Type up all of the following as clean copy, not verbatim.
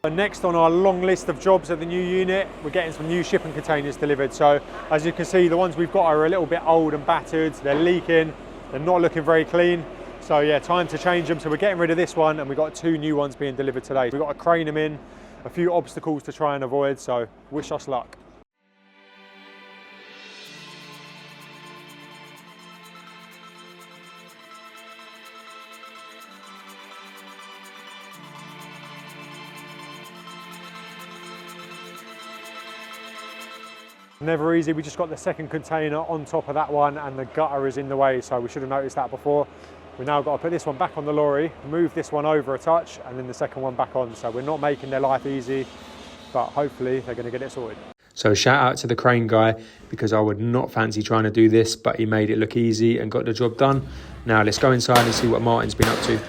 So next on our long list of jobs at the new unit, we're getting some new shipping containers delivered. So as you can see, the ones we've got are a little bit old and battered. They're leaking, they're not looking very clean. So yeah, time to change them. So we're getting rid of this one, and we've got 2 new ones being delivered today. We've got to crane them in, a few obstacles to try and avoid, so wish us luck. Never easy, we just got the second container on top of that one and the gutter is in the way, so we should have noticed that before. We've now got to put this one back on the lorry, move this one over a touch and then the second one back on. So we're not making their life easy, but hopefully they're going to get it sorted. So shout out to the crane guy, because I would not fancy trying to do this, but he made it look easy and got the job done. Now let's go inside and see what Martin's been up to.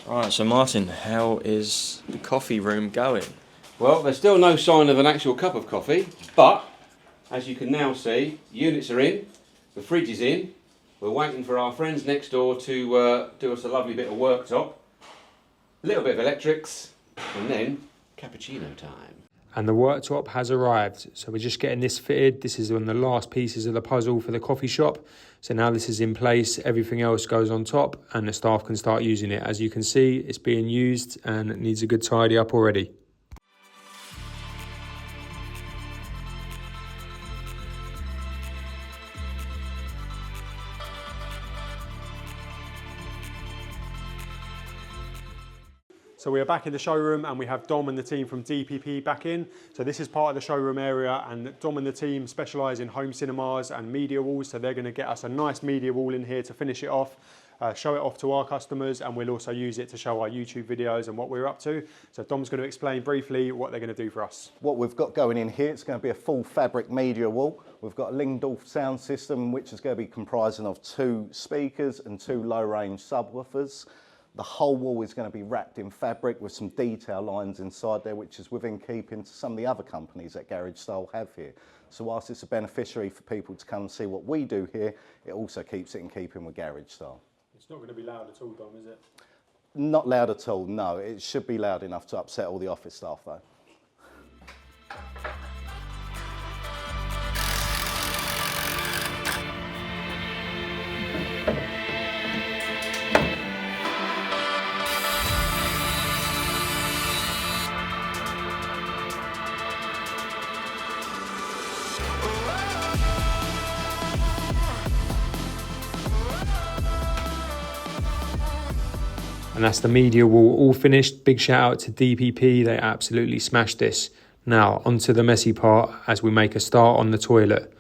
Alright, so Martin, how is the coffee room going? Well, there's still no sign of an actual cup of coffee, but as you can now see, units are in, the fridge is in. We're waiting for our friends next door to do us a lovely bit of worktop, a little bit of electrics, and then cappuccino time. And the worktop has arrived, so we're just getting this fitted. This is one of the last pieces of the puzzle for the coffee shop. So now this is in place, everything else goes on top and the staff can start using it. As you can see, it's being used and it needs a good tidy up already. So we are back in the showroom and we have Dom and the team from DPP back in. So this is part of the showroom area, and Dom and the team specialise in home cinemas and media walls. So they're going to get us a nice media wall in here to finish it off, show it off to our customers, and we'll also use it to show our YouTube videos and what we're up to. So Dom's going to explain briefly what they're going to do for us. What we've got going in here, it's going to be a full fabric media wall. We've got a Lingdorf sound system, which is going to be comprising of 2 speakers and 2 low range subwoofers. The whole wall is going to be wrapped in fabric with some detail lines inside there, which is within keeping to some of the other companies that Garage Style have here. So whilst it's a beneficiary for people to come and see what we do here, it also keeps it in keeping with Garage Style. It's not going to be loud at all, Dom, is it? Not loud at all, no. It should be loud enough to upset all the office staff though. And that's the media wall all finished. Big shout out to DPP, they absolutely smashed this. Now onto the messy part as we make a start on the toilet.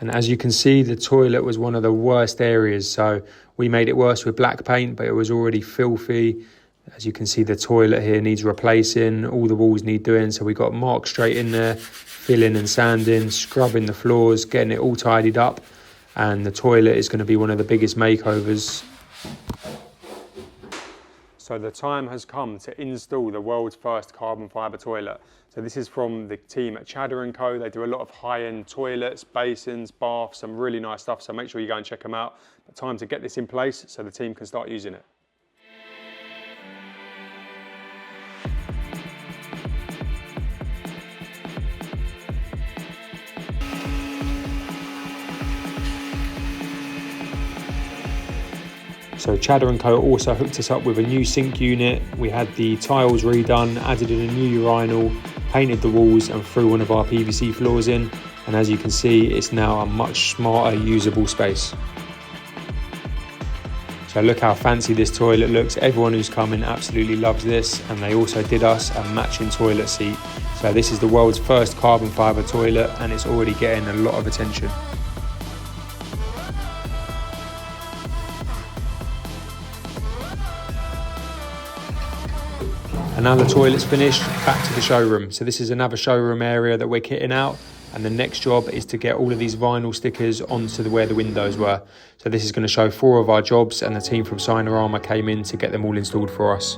And as you can see, the toilet was one of the worst areas, so we made it worse with black paint, but it was already filthy. As you can see, the toilet here needs replacing, all the walls need doing, so we got marked straight in there, filling and sanding, scrubbing the floors, getting it all tidied up, and the toilet is going to be one of the biggest makeovers. So the time has come to install the world's first carbon fibre toilet. So this is from the team at Chadder & Co. They do a lot of high-end toilets, basins, baths, some really nice stuff. So make sure you go and check them out. But time to get this in place so the team can start using it. So Chadder & Co also hooked us up with a new sink unit. We had the tiles redone, added in a new urinal, painted the walls and threw one of our PVC floors in. And as you can see, it's now a much smarter, usable space. So look how fancy this toilet looks. Everyone who's coming absolutely loves this, and they also did us a matching toilet seat. So this is the world's first carbon fibre toilet and it's already getting a lot of attention. And now the toilet's finished, back to the showroom. So this is another showroom area that we're kitting out. And the next job is to get all of these vinyl stickers onto where the windows were. So this is going to show 4 of our jobs, and the team from Signarama came in to get them all installed for us.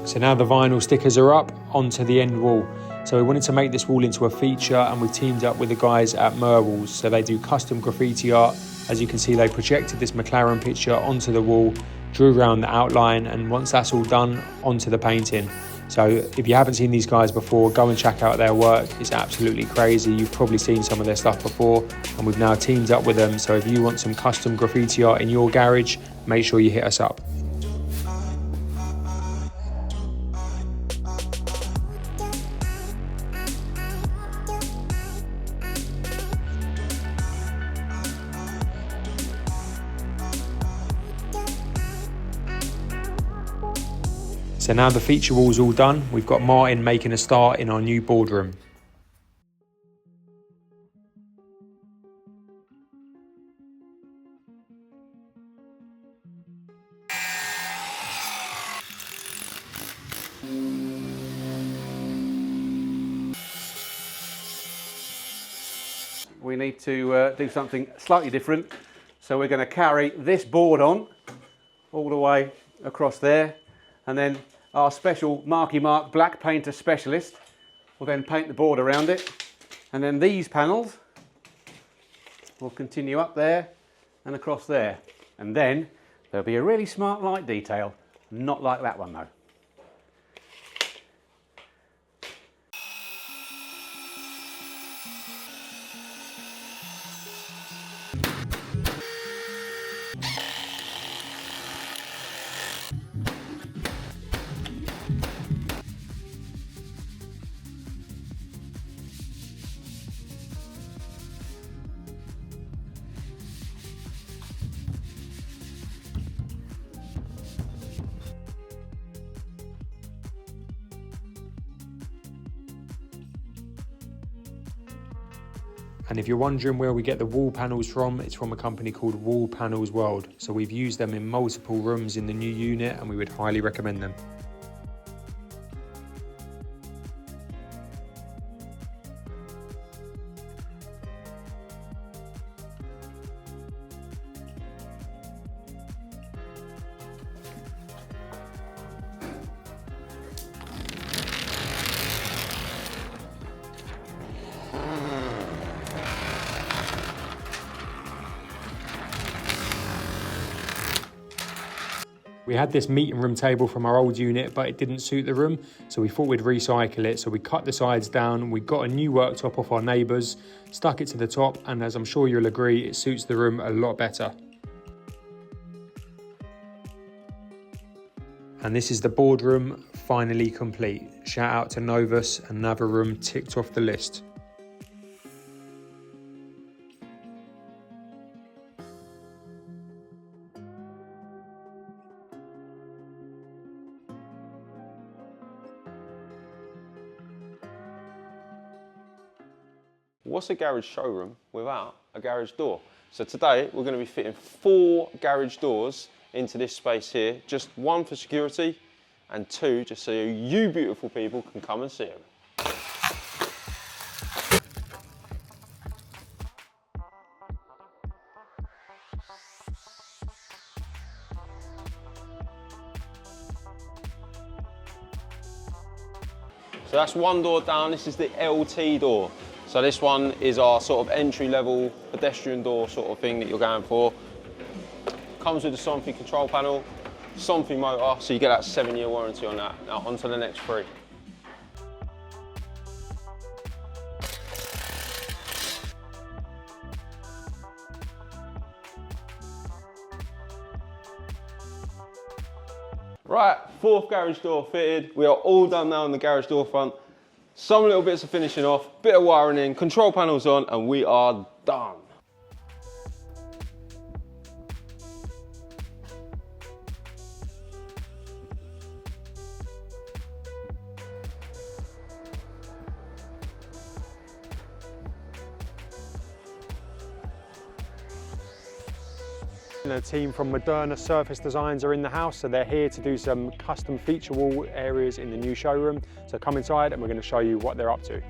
So now the vinyl stickers are up onto the end wall. So we wanted to make this wall into a feature, and we teamed up with the guys at Merwalls. So they do custom graffiti art, As you can see, they projected this McLaren picture onto the wall, drew around the outline, and once that's all done, onto the painting. So if you haven't seen these guys before, go and check out their work. It's absolutely crazy. You've probably seen some of their stuff before, and we've now teamed up with them. So if you want some custom graffiti art in your garage, make sure you hit us up. So now the feature wall's all done, we've got Martin making a start in our new boardroom. We need to do something slightly different. So we're going to carry this board on all the way across there, and then our special Marky Mark black painter specialist will then paint the board around it, and then these panels will continue up there and across there, and then there'll be a really smart light detail, not like that one though. And if you're wondering where we get the wall panels from, it's from a company called Wall Panels World. So we've used them in multiple rooms in the new unit, and we would highly recommend them. We had this meeting room table from our old unit, but it didn't suit the room, so we thought we'd recycle it. So we cut the sides down, we got a new worktop off our neighbours, stuck it to the top, and as I'm sure you'll agree, it suits the room a lot better. And this is the boardroom finally complete. Shout out to Novus, another room ticked off the list. What's a garage showroom without a garage door? So today we're going to be fitting 4 garage doors into this space here. Just 1 for security and 2 just so you beautiful people can come and see them. So that's 1 door down. This is the LT door. So this one is our sort of entry-level pedestrian door sort of thing that you're going for. Comes with a Somfy control panel, Somfy motor, so you get that 7-year warranty on that. Now on to the next 3. Right, 4th garage door fitted. We are all done now on the garage door front. Some little bits of finishing off, bit of wiring in, control panels on, and we are done. The team from Moderna Surface Designs are in the house, so they're here to do some custom feature wall areas in the new showroom. So come inside and we're going to show you what they're up to.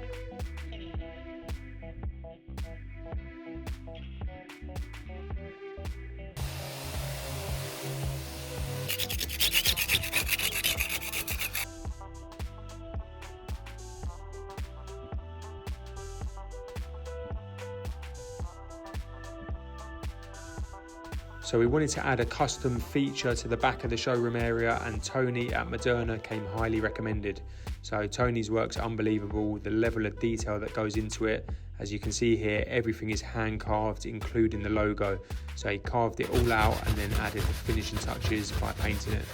So we wanted to add a custom feature to the back of the showroom area, and Tony at Moderna came highly recommended. So Tony's work's unbelievable, the level of detail that goes into it. As you can see here, everything is hand carved, including the logo. So he carved it all out and then added the finishing touches by painting it.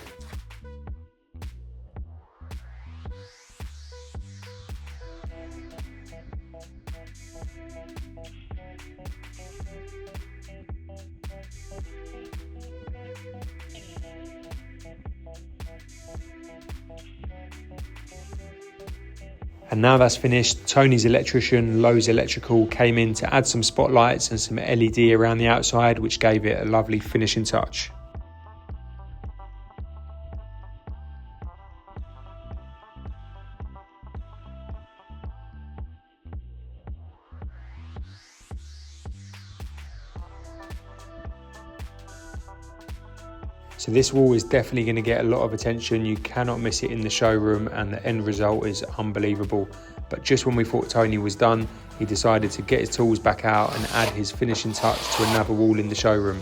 And now that's finished, Tony's electrician, Lowe's Electrical, came in to add some spotlights and some LED around the outside, which gave it a lovely finishing touch. So this wall is definitely going to get a lot of attention. You cannot miss it in the showroom, and the end result is unbelievable. But just when we thought Tony was done, he decided to get his tools back out and add his finishing touch to another wall in the showroom.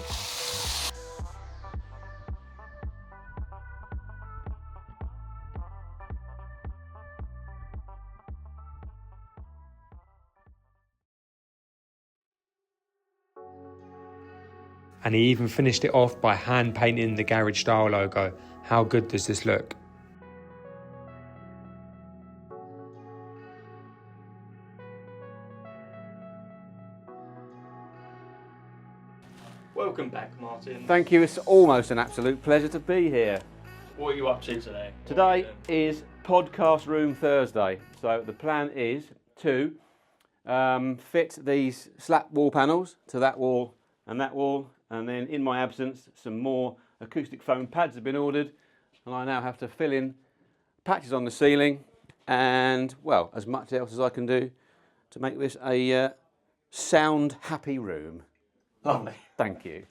And he even finished it off by hand painting the garage style logo. How good does this look? Welcome back, Martin. Thank you, it's almost an absolute pleasure to be here. What are you up to today? Today is Podcast Room Thursday. So the plan is to fit these slat wall panels to that wall, and then in my absence some more acoustic foam pads have been ordered, and I now have to fill in patches on the ceiling and, well, as much else as I can do to make this a sound happy room. Lovely. Thank you.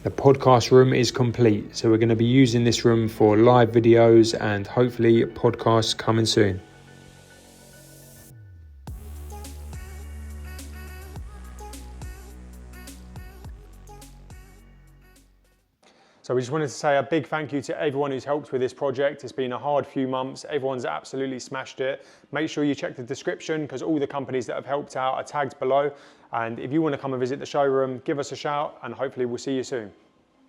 The podcast room is complete, so we're going to be using this room for live videos and hopefully podcasts coming soon. So we just wanted to say a big thank you to everyone who's helped with this project. It's been a hard few months. Everyone's absolutely smashed it. Make sure you check the description because all the companies that have helped out are tagged below. And if you want to come and visit the showroom, give us a shout and hopefully we'll see you soon.